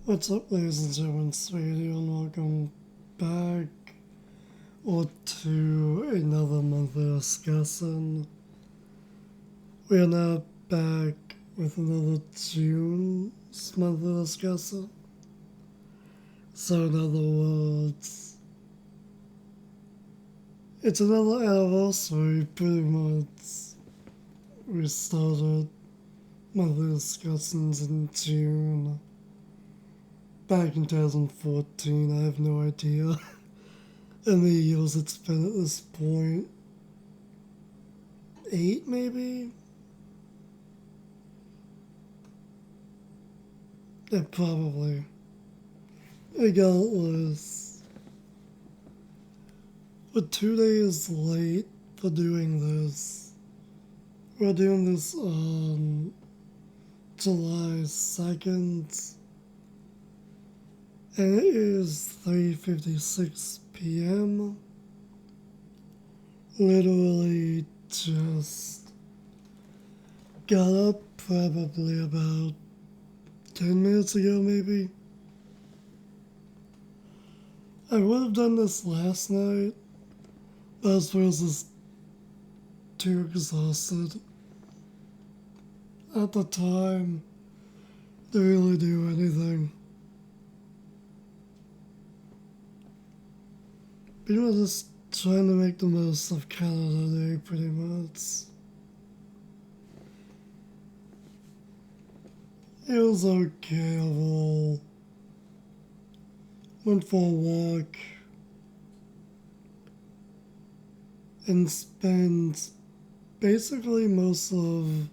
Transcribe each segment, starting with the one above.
What's up, ladies and gentlemen? SpadeWant, and welcome back to another monthly discussion. We are now back with another June's monthly discussion. So, in other words, it's another anniversary, pretty much. We started monthly discussions in June. Back in 2014, I have no idea how many years it's been at this point. 8, maybe? Yeah, probably. Regardless, we're 2 days late for doing this. We're doing this on July 2nd. And it is 3:56 p.m. Literally just got up probably about 10 minutes ago, maybe. I would have done this last night, but I was just too exhausted at the time to really do anything. But I was just trying to make the most of Canada Day, pretty much. It was okay overall. Went for a walk and spent basically most of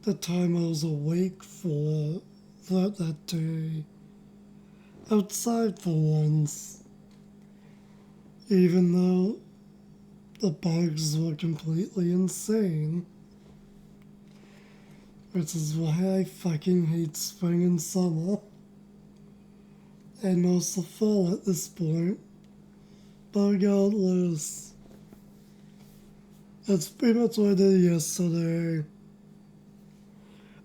the time I was awake for throughout that day outside for once. Even though the bugs were completely insane. Which is why I fucking hate spring and summer. And most of fall at this point. But regardless, that's pretty much what I did yesterday.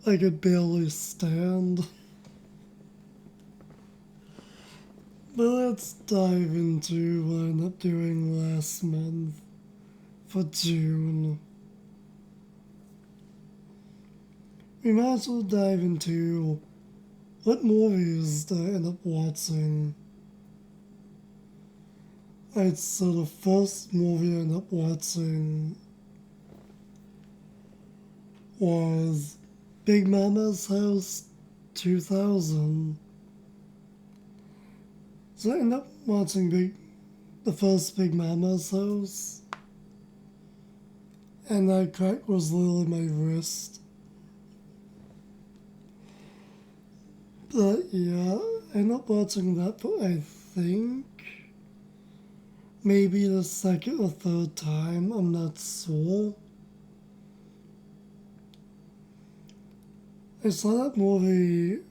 I could barely stand. But let's dive into what I ended up doing last month for June. We might as well dive into what movies did I end up watching. Alright, so the first movie I ended up watching was Big Mama's House 2000. So I ended up watching the first Big Mama's House, and that crack was literally my wrist. But yeah, I ended up watching that for, I think, maybe the second or third time, I'm not sure. I saw that movie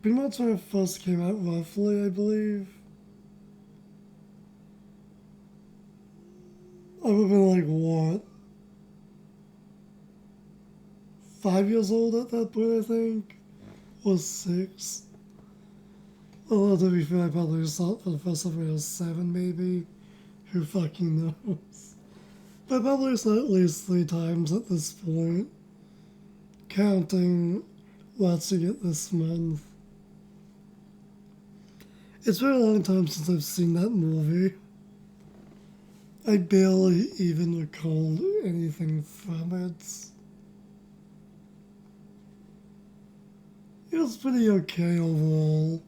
pretty much when it first came out, roughly, I believe. I would have been like, what? 5 years old at that point, I think? Or 6? Although, to be fair, I probably saw it for the first time when I was 7, maybe. Who fucking knows? But I probably saw it at least 3 times at this point. Counting watching it this month. It's been a long time since I've seen that movie. I barely even recalled anything from it. It was pretty okay overall.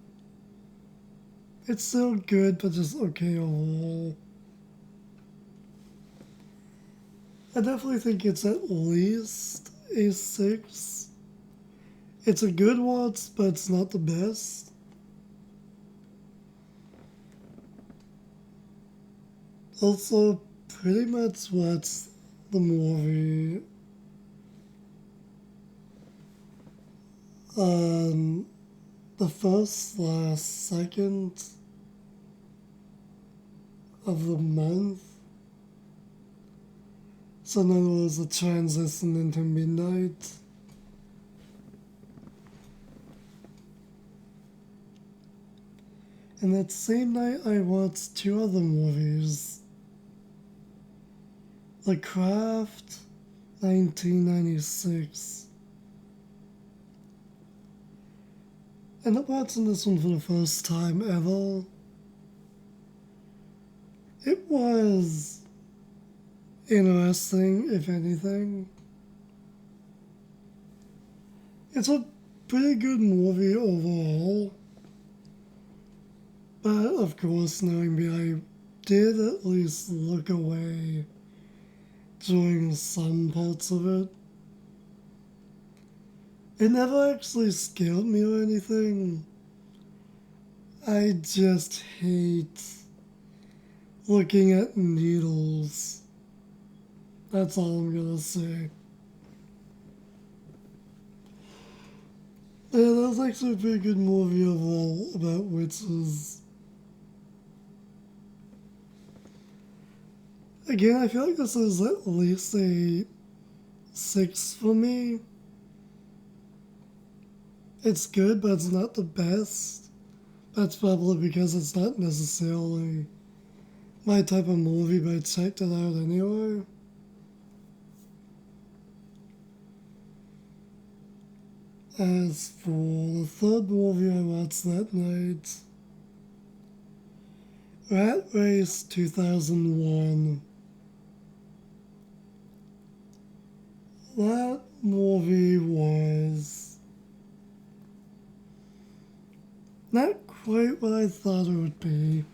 It's still good, but just okay overall. I definitely think it's at least a 6. It's a good watch, but it's not the best. Also, pretty much watched the movie on the 2nd of the month. So in other words, the transition into midnight. And that same night, I watched two other movies. The Craft, 1996. Ended up watching this one for the first time ever. It was interesting, if anything. It's a pretty good movie overall. But of course, knowing me, I did at least look away during some parts of it. It never actually scared me or anything. I just hate looking at needles. That's all I'm gonna say. Yeah, that was actually a pretty good movie overall about witches. Again, I feel like this is at least a 6 for me. It's good, but it's not the best. That's probably because it's not necessarily my type of movie, but I checked it out anyway. As for the third movie I watched that night, Rat Race 2001. That movie was not quite what I thought it would be.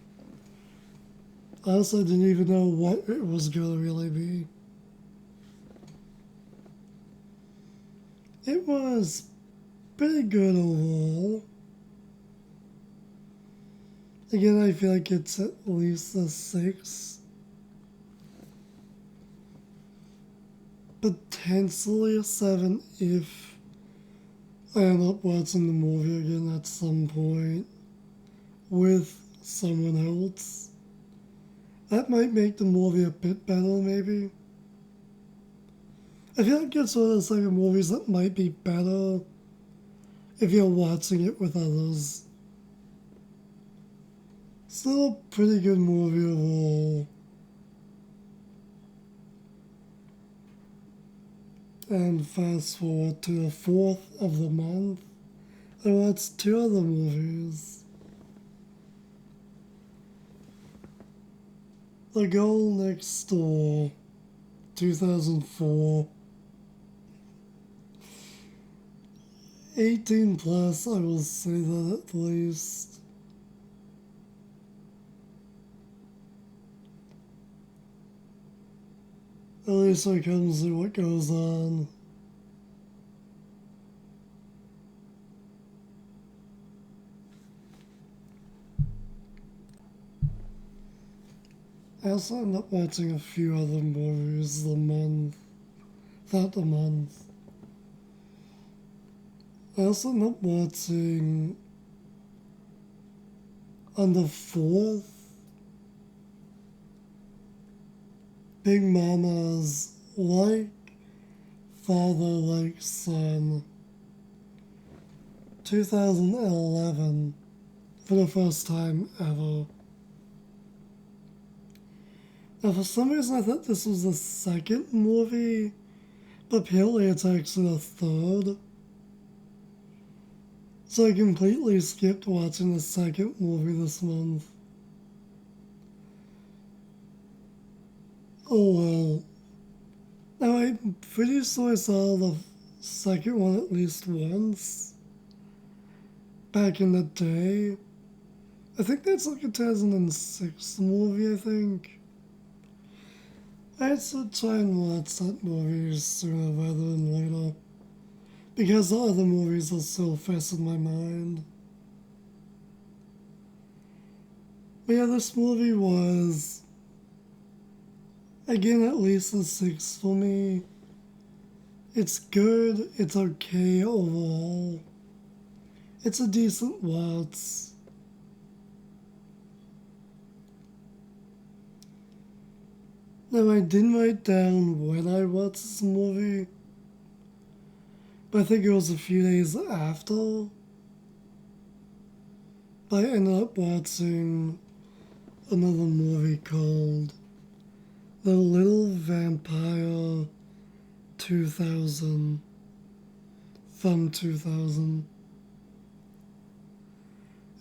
Honestly, I didn't even know what it was gonna really be. It was pretty good overall. Again, I feel like it's at least a 6. Potentially a 7 if I end up watching the movie again at some point with someone else. That might make the movie a bit better, maybe. I feel like it's one of those type of movies that might be better if you're watching it with others. Still a pretty good movie overall. And fast forward to the 4th of the month, I watched two other movies. The Girl Next Door, 2004. 18 plus, I will say that at least. At least when it comes to what goes on. I also ended up watching a few other movies throughout the month. I also ended up watching on the 4th, Big Mama's Like Father Like Son, 2011, for the first time ever. Now, for some reason, I thought this was the second movie, but apparently it's actually the third. So I completely skipped watching the second movie this month. Oh well. Now, I'm pretty sure I saw the second one at least once. Back in the day. I think that's like a 2006 movie, I think. I should try and watch that movie sooner rather than later. Because the other movies are so fresh in my mind. But yeah, this movie was, again, at least a 6 for me. It's good, it's okay overall. It's a decent watch. Now, I didn't write down when I watched this movie, but I think it was a few days after. But I ended up watching another movie called The Little Vampire 2000 from 2000.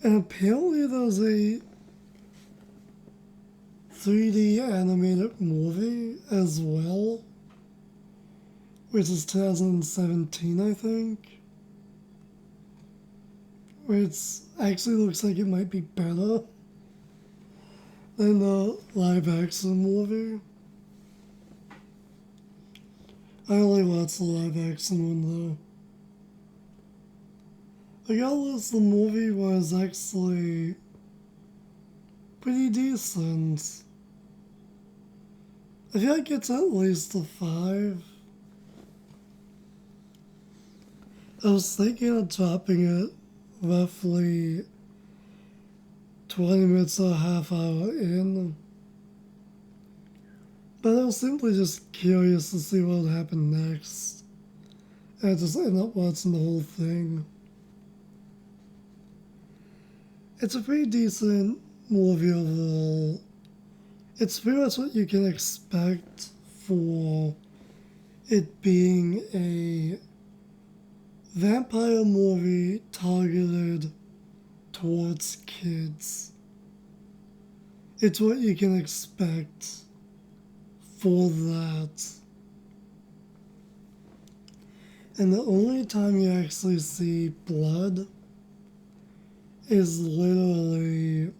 And apparently there's a 3D animated movie as well, which is 2017, I think. Which actually looks like it might be better than the live action movie. I only watched the live action one though. Regardless, the movie was actually pretty decent. I feel like it's at least a 5. I was thinking of dropping it roughly 20 minutes or a half hour in, but I was simply just curious to see what would happen next. And I just ended up watching the whole thing. It's a pretty decent movie overall. It's pretty much what you can expect for it being a vampire movie targeted towards kids. It's what you can expect for that. And the only time you actually see blood is literally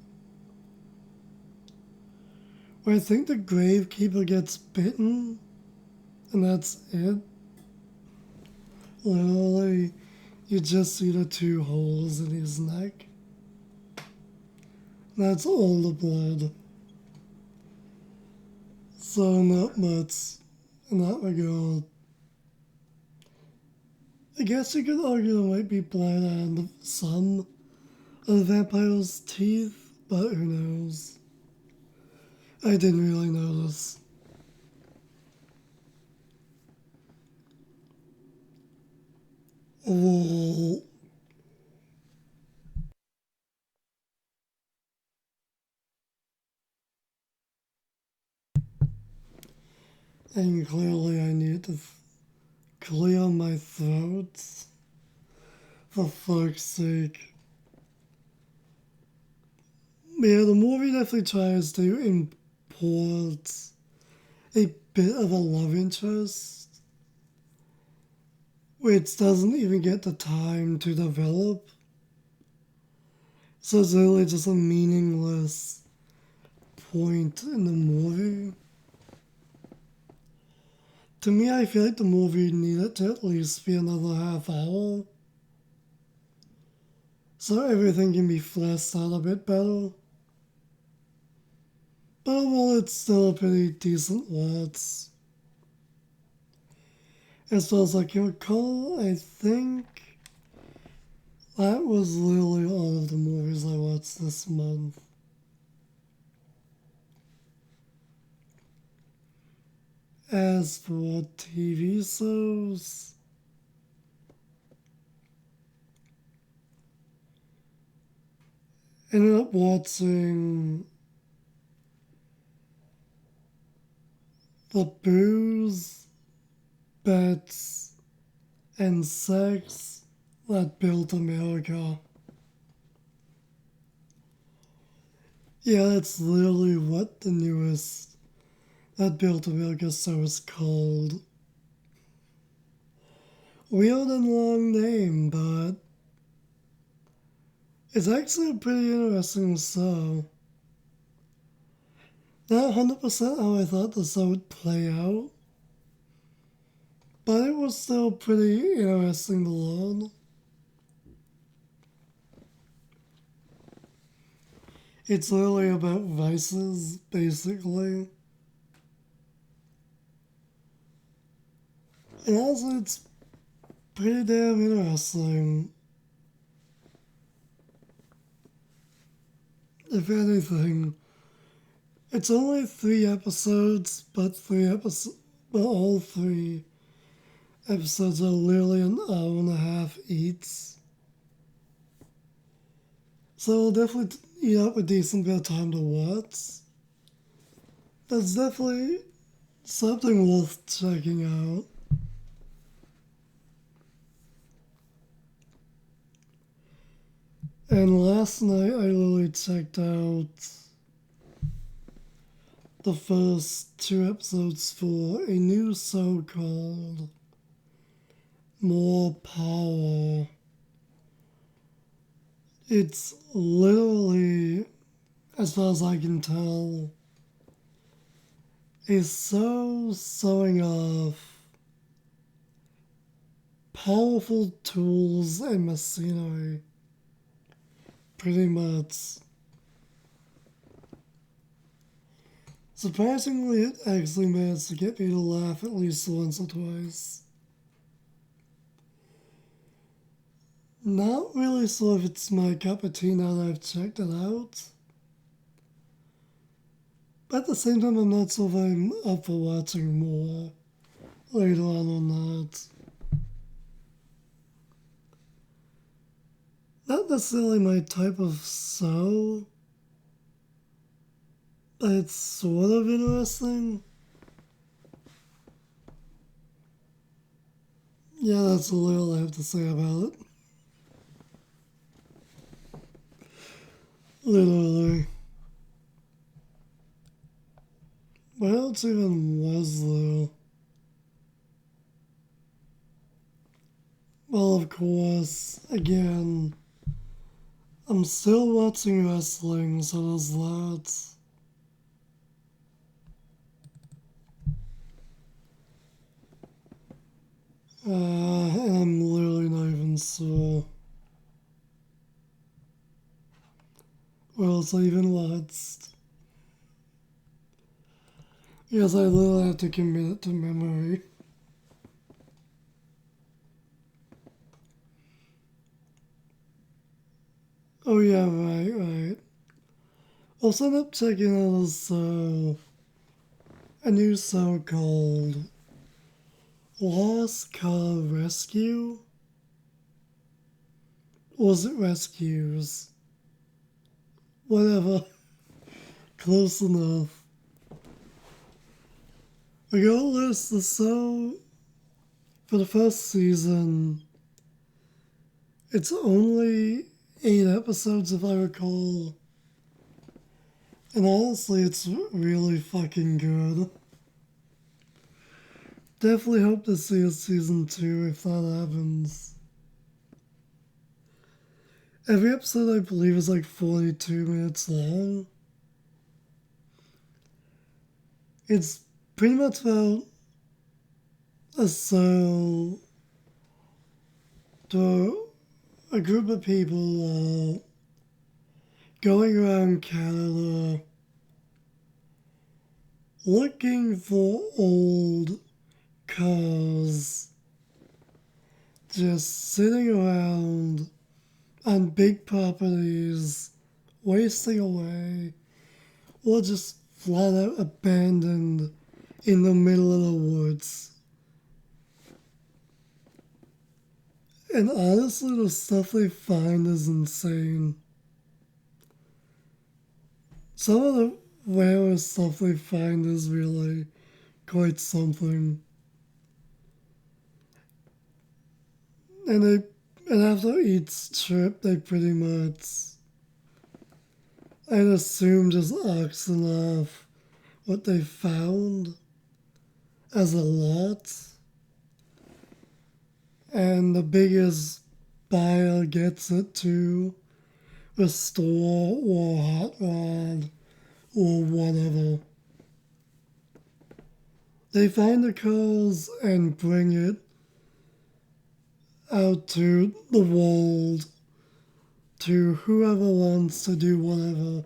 where I think the gravekeeper gets bitten, and that's it. Literally, you just see the 2 holes in his neck. That's all the blood. So not much in that regard. I guess you could argue there might be blood on some of the vampire's teeth, but who knows? I didn't really notice. Oh. And clearly I need to clear my throat. For fuck's sake. Yeah, the movie definitely tries to import a bit of a love interest, which doesn't even get the time to develop. So it's really just a meaningless point in the movie. To me, I feel like the movie needed to at least be another half hour, so everything can be fleshed out a bit better. But overall, it's still a pretty decent watch. As far as I can recall, I think that was literally all of the movies I watched this month. As for TV shows, I ended up watching The Booze, Bets, and Sex That Built America. Yeah, that's literally what the newest That Built America show is called. Weird and long name, but it's actually a pretty interesting show. Not 100% how I thought the show would play out, but it was still pretty interesting to learn. It's literally about vices, basically. And also, it's pretty damn interesting. If anything, it's only 3 episodes, but all 3 episodes are literally an hour and a half each. So I'll definitely eat up a decent bit of time to watch. That's definitely something worth checking out. And last night I literally checked out the first two episodes for a new show called More Power. It's literally, as far as I can tell, a show showing off powerful tools and machinery. Pretty much. Surprisingly, it actually managed to get me to laugh at least once or twice. Not really sure if it's my cup of tea now that I've checked it out. But at the same time, I'm not sure if I'm up for watching more later on or not. Not necessarily my type of show, but it's sort of interesting. Yeah, that's a little I have to say about it. Literally. What else even was there? Well, of course, again, I'm still watching wrestling, so there's that. And I'm literally not even sure what else I even watched. Yes, I literally have to commit it to memory. Oh yeah, right. Also, end up checking out this, a new show called Lost Car Rescue? Or was it Rescues? Whatever. Close enough. Regardless, the show, for the first season, it's only 8 episodes if I recall. And honestly, it's really fucking good. Definitely hope to see a season 2 if that happens. Every episode, I believe, is like 42 minutes long. It's pretty much about a show to a group of people going around Canada looking for old cars just sitting around on big properties, wasting away, or just flat out abandoned in the middle of the woods. And honestly, the stuff they find is insane. Some of the rarest stuff they find is really quite something. And after each trip, they pretty much, I'd assume, just auction off what they found as a lot. And the biggest buyer gets it to restore or hot rod or whatever. They find the cars and bring it out to the world to whoever wants to do whatever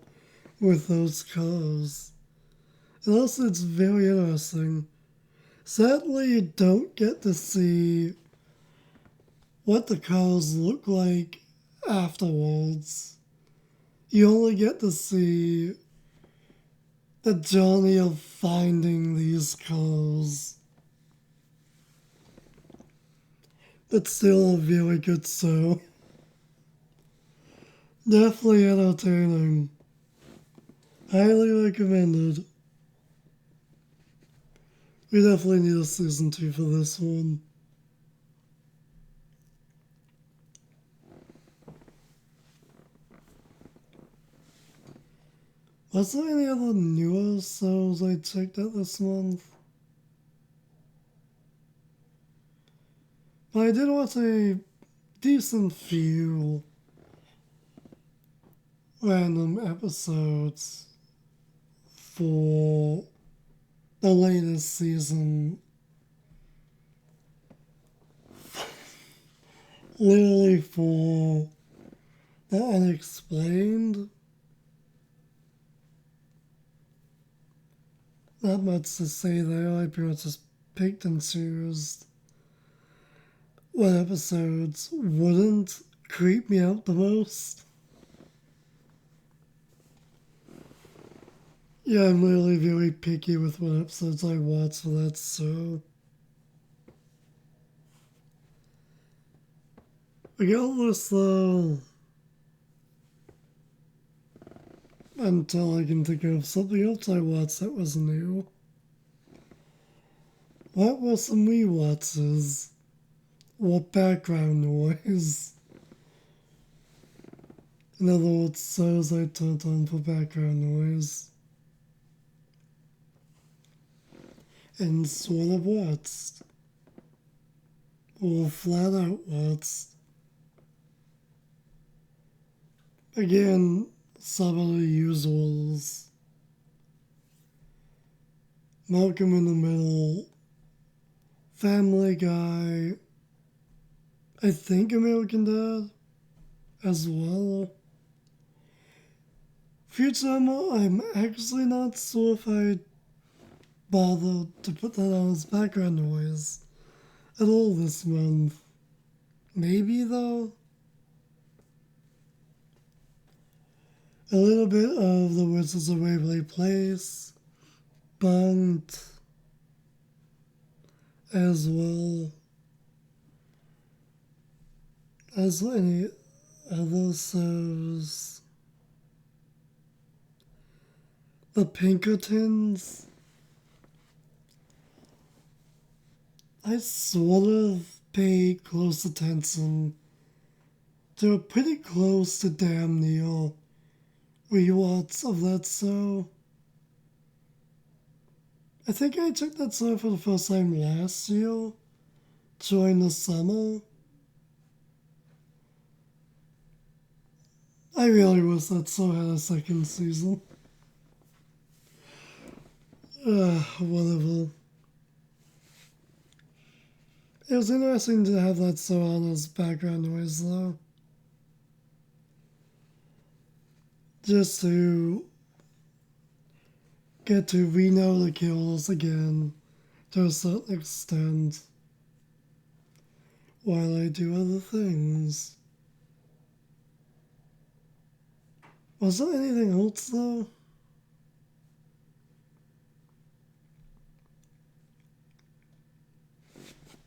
with those cars. And also, it's very interesting. Sadly, you don't get to see what the cars look like afterwards. You only get to see the journey of finding these cars. But still a very good show. Definitely entertaining. Highly recommended. We definitely need a season 2 for this one. Was there any other newer shows I checked out this month? But I did watch a decent few random episodes for the latest season. Literally for the unexplained. Not much to say there. I pretty much just picked and chose what episodes wouldn't creep me out the most. Yeah, I'm really very picky with what episodes I watch for that show. Regardless, though, until I can think of something else I watched that was new. What were some rewatches? What background noise? In other words, shows I turned on for background noise. And sort of watched. Or flat out watched. Again, some of the usuals. Malcolm in the Middle, Family Guy, I think American Dad as well. Futurama, I'm actually not sure if I'd bother to put that on as background noise at all this month. Maybe though. A little bit of The Wizards of Waverly Place, Bunked as well as any other shows. The Pinkertons. I sort of pay close attention to a pretty close to damn near rewatch of that show. I think I took that show for the first time last year, during the summer. I really wish that show had a second season. Whatever. It was interesting to have that show on as background noise, though. Just to get to re-know the kills again to a certain extent while I do other things. Was there anything else, though?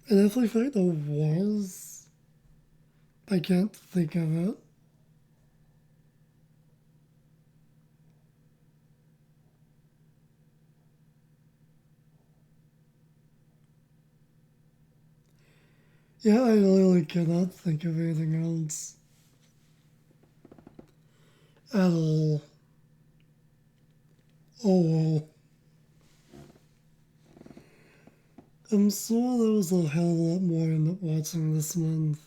I definitely feel like there was. I can't think of it. Yeah, I literally cannot think of anything else at all. Oh well. I'm sure there was a hell of a lot more I ended up watching this month.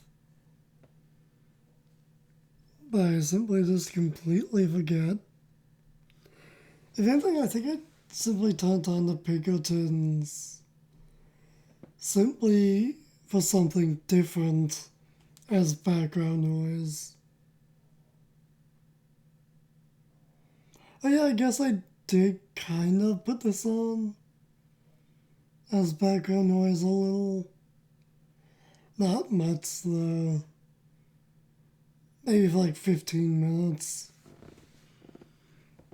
But I simply just completely forget. If anything, I think I simply turned on the Pinkertons simply for something different as background noise. Oh yeah, I guess I did kind of put this on as background noise a little. Not much though. Maybe for like 15 minutes.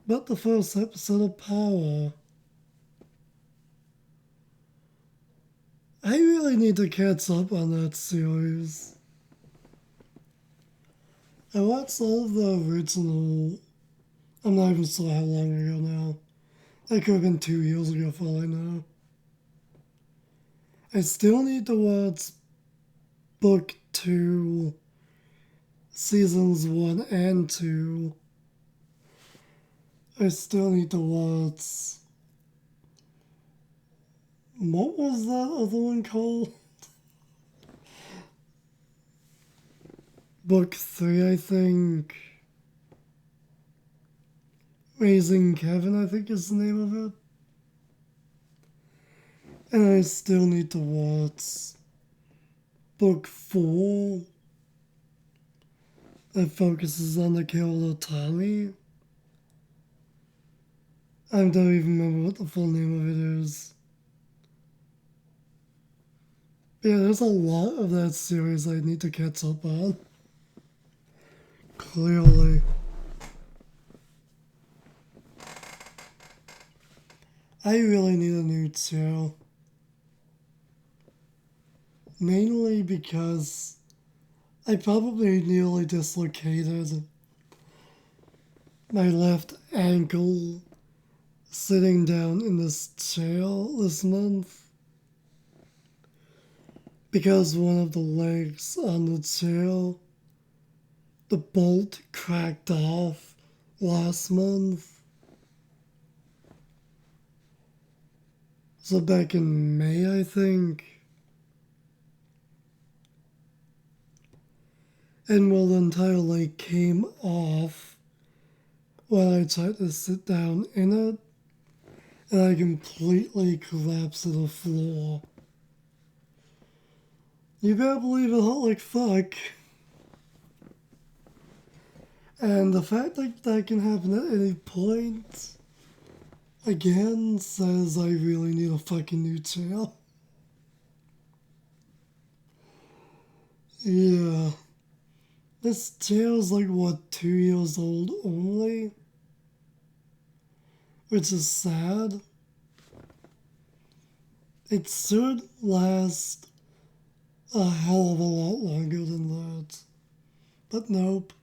But the first episode of Power. I really need to catch up on that series. I watched all of the original. I'm not even sure how long ago now. That could have been 2 years ago for all I know. I still need to watch book 2, seasons 1 and 2. I still need to watch. What was that other one called? Book 3, I think. Raising Kevin, I think is the name of it. And I still need to watch book 4 that focuses on the kill of Tommy. I don't even remember what the full name of it is. Yeah, there's a lot of that series I need to catch up on. Clearly. I really need a new show. Mainly because I probably nearly dislocated my left ankle sitting down in this chair this month. Because one of the legs on the chair, the bolt cracked off last month. So back in May, I think. And well, the entire leg came off while I tried to sit down in it, and I completely collapsed to the floor. You better believe it hurt like fuck. And the fact that that can happen at any point, again, says I really need a fucking new chair. Yeah. This chair is like, what, 2 years old only? Which is sad. It should last a hell of a lot longer than that. But nope.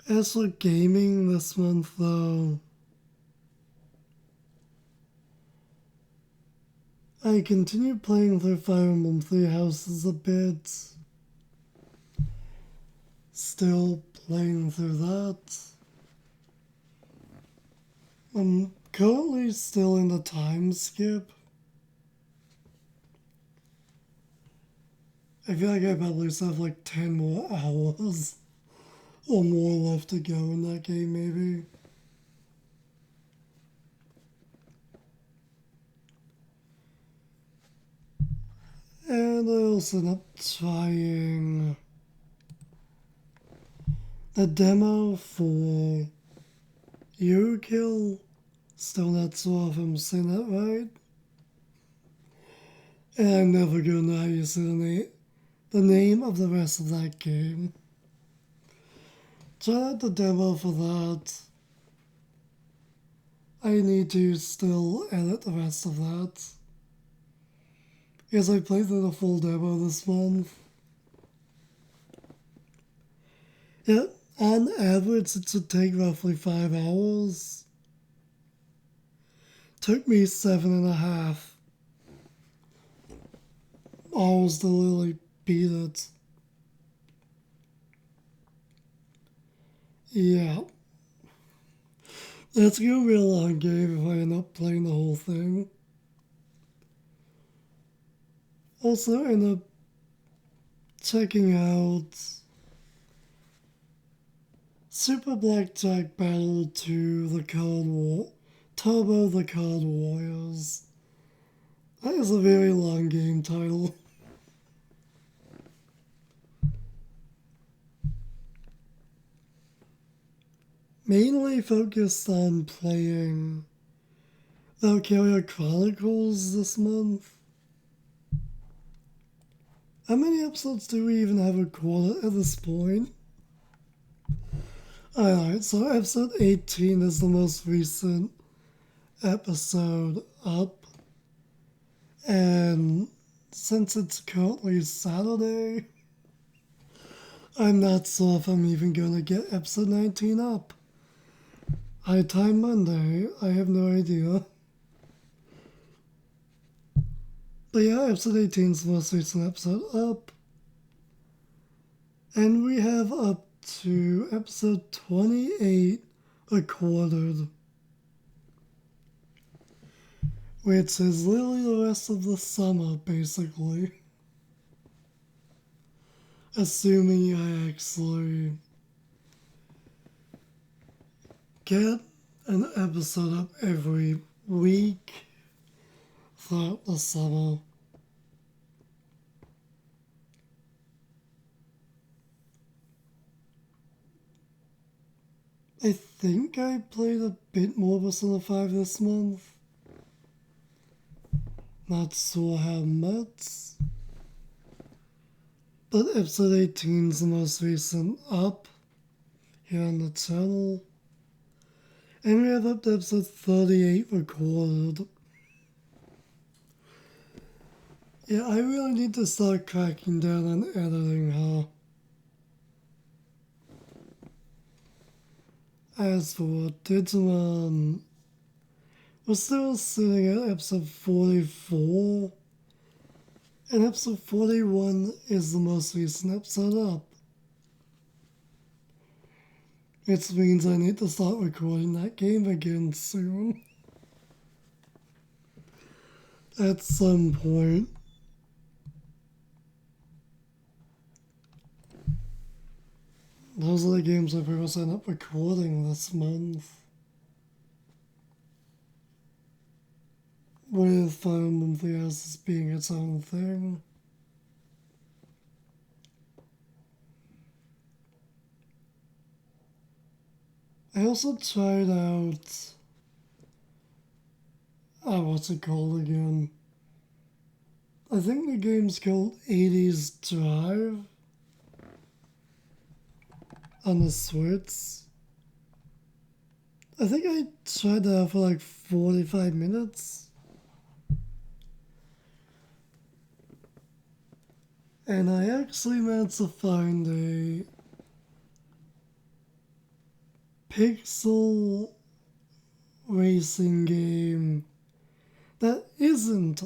As for gaming this month, though, I continue playing through Fire Emblem Three Houses a bit. Still playing through that. I'm currently still in the time skip. I feel like I probably still have like 10 more hours or more left to go in that game, maybe. And I also ended up trying the demo for Kill. Still not sure if I'm saying that right. And I'm never gonna know how you say the name of the rest of that game. Try out the demo for that. I need to still edit the rest of that. Because I played through the full demo this month. Yeah, on average it should take roughly 5 hours. Took me 7.5 hours to literally beat it. Yeah. That's gonna be a long game if I end up playing the whole thing. Also, end up checking out Super Blackjack Battle to the Card War, Turbo the Card Warriors. That is a very long game title. Mainly focused on playing Valkyria Chronicles this month. How many episodes do we even have recorded at this point? Alright, so episode 18 is the most recent episode up. And since it's currently Saturday, I'm not sure if I'm even gonna get episode 19 up. High time Monday, I have no idea. But yeah, episode 18 is the most recent episode up. And we have up to episode 28 recorded, which is literally the rest of the summer, basically. Assuming I actually get an episode up every week throughout the summer. I think I played a bit more Persona 5 this month. Not sure how much. But episode 18 is the most recent up here on the channel. And we have up to episode 38 recorded. Yeah, I really need to start cracking down on editing, huh? As for Digimon, we're still sitting at episode 44, and episode 41 is the most recent episode up. Which means I need to start recording that game again soon. At some point. Those are the games I promised I'd end up recording this month. With Fire Emblem Three Houses being its own thing. I also tried out... what's it called again? I think the game's called 80s Drive on the Switch. I think I tried that out for like 45 minutes. And I actually managed to find a pixel racing game that isn't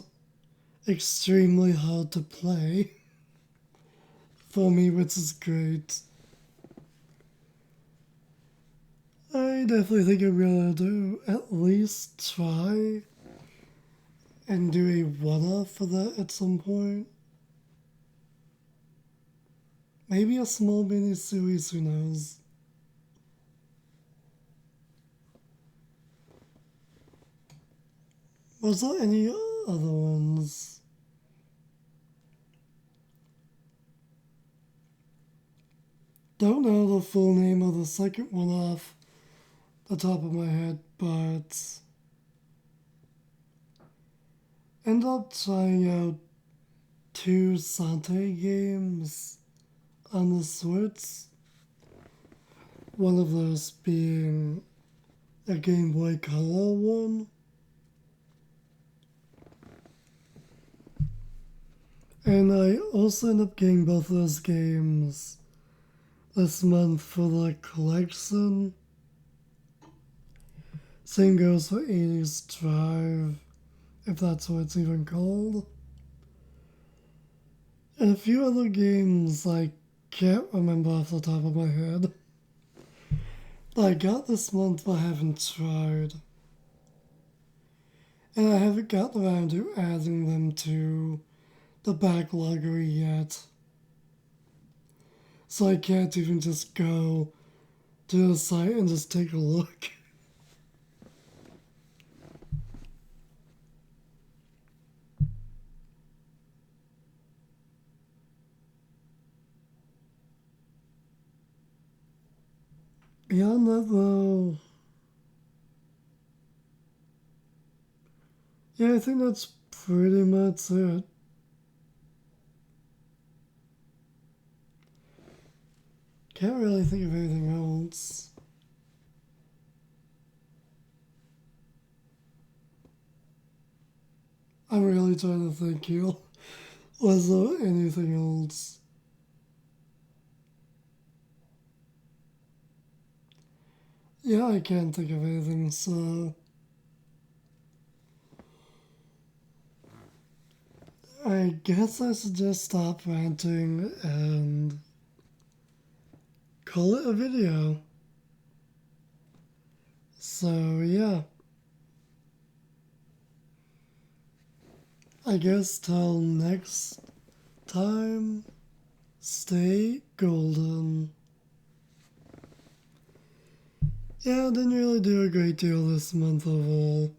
extremely hard to play for me, which is great. I definitely think I'm gonna do at least try and do a one-off for that at some point. Maybe a small mini-series, who knows. Was there any other ones? Don't know the full name of the second one off the top of my head, but ended up trying out 2 Sante games on the Switch. One of those being a Game Boy Color one. And I also ended up getting both of those games this month for the collection. Same goes for 80s Drive, if that's what it's even called. And a few other games I can't remember off the top of my head that I got this month but haven't tried. And I haven't gotten around to adding them to the backloggery yet. So I can't even just go to the site and just take a look. Beyond that, though, yeah, I think that's pretty much it. Can't really think of anything else. I'm really trying to think here. Was there anything else? Yeah, I can't think of anything, so I guess I should just stop ranting and call it a video. So, yeah. I guess till next time, stay golden. Yeah, I didn't really do a great deal this month overall.